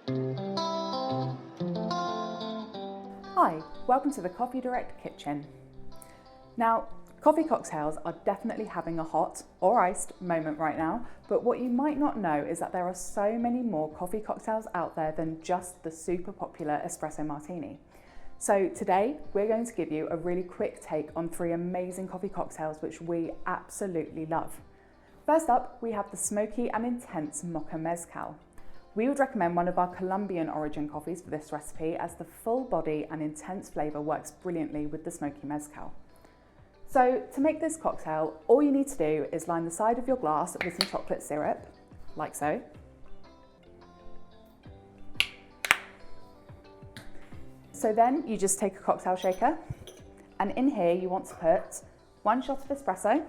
Hi, welcome to the coffeedirect kitchen. Now, coffee cocktails are definitely having a hot or iced moment right now, but what you might not know is that there are so many more coffee cocktails out there than just the super popular Espresso Martini. So today, we're going to give you a really quick take on 3 amazing coffee cocktails which we absolutely love. First up, we have the smoky and intense Mocha Mezcal. We would recommend one of our Colombian origin coffees for this recipe, as the full body and intense flavour works brilliantly with the smoky mezcal. So to make this cocktail, all you need to do is line the side of your glass with some chocolate syrup, like so. So then you just take a cocktail shaker, and in here you want to put 1 shot of espresso,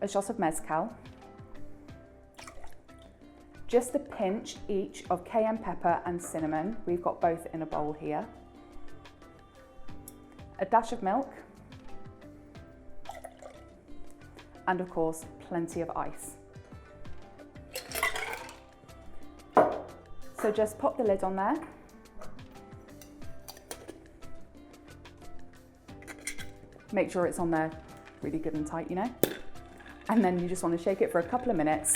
a shot of mezcal, just a pinch each of cayenne pepper and cinnamon. We've got both in a bowl here. A dash of milk. And of course, plenty of ice. So just pop the lid on there. Make sure it's on there really good and tight, you know. And then you just want to shake it for a couple of minutes.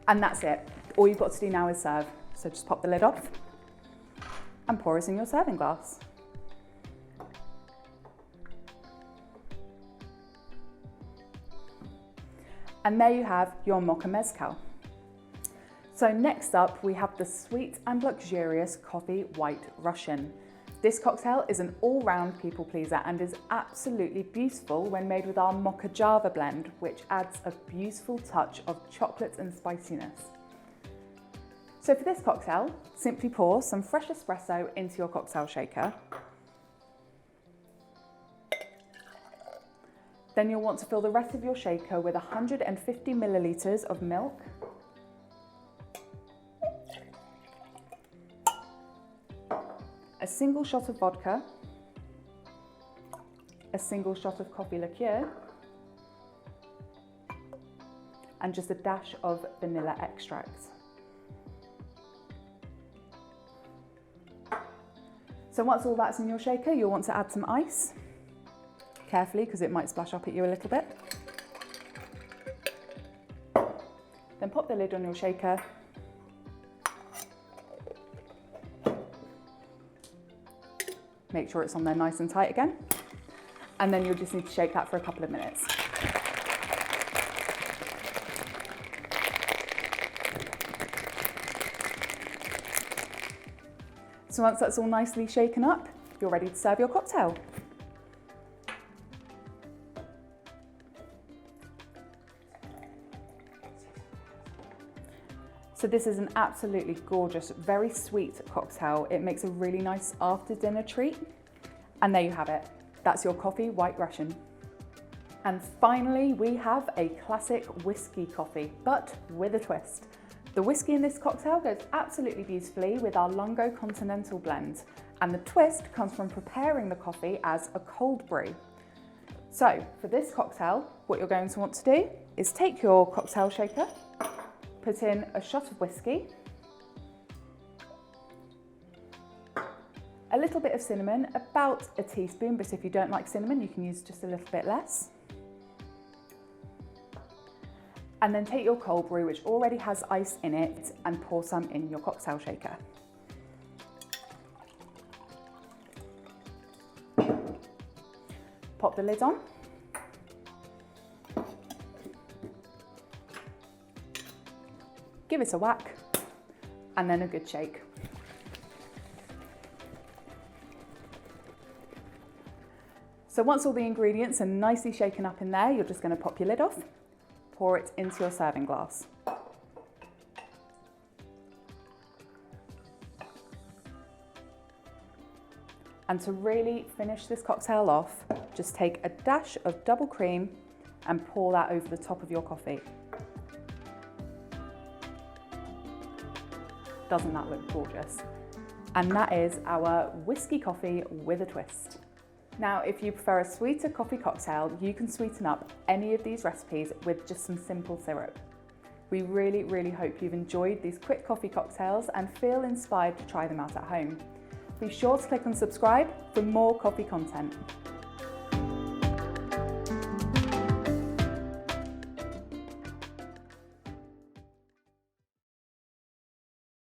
And that's it. All you've got to do now is serve. So just pop the lid off and pour it in your serving glass. And there you have your Mocha Mezcal. So next up, we have the sweet and luxurious Coffee White Russian. This cocktail is an all-round people pleaser and is absolutely beautiful when made with our Mocha Java blend, which adds a beautiful touch of chocolate and spiciness. So for this cocktail, simply pour some fresh espresso into your cocktail shaker. Then you'll want to fill the rest of your shaker with 150 millilitres of milk, a single shot of vodka, a single shot of coffee liqueur, and just a dash of vanilla extract. So once all that's in your shaker, you'll want to add some ice, carefully because it might splash up at you a little bit. Then pop the lid on your shaker. Make sure it's on there nice and tight again. And then you'll just need to shake that for a couple of minutes. So once that's all nicely shaken up, you're ready to serve your cocktail. So this is an absolutely gorgeous, very sweet cocktail. It makes a really nice after dinner treat. And there you have it. That's your Coffee White Russian. And finally, we have a classic whiskey coffee, but with a twist. The whiskey in this cocktail goes absolutely beautifully with our Lungo Continental blend. And the twist comes from preparing the coffee as a cold brew. So for this cocktail, what you're going to want to do is take your cocktail shaker, put in a shot of whiskey, a little bit of cinnamon, about a teaspoon, but if you don't like cinnamon, you can use just a little bit less. And then take your cold brew, which already has ice in it, and pour some in your cocktail shaker. Pop the lid on. Give it a whack, and then a good shake. So once all the ingredients are nicely shaken up in there, you're just going to pop your lid off, pour it into your serving glass. And to really finish this cocktail off, just take a dash of double cream and pour that over the top of your coffee. Doesn't that look gorgeous? And that is our whiskey coffee with a twist. Now, if you prefer a sweeter coffee cocktail, you can sweeten up any of these recipes with just some simple syrup. We really hope you've enjoyed these quick coffee cocktails and feel inspired to try them out at home. Be sure to click on subscribe for more coffee content.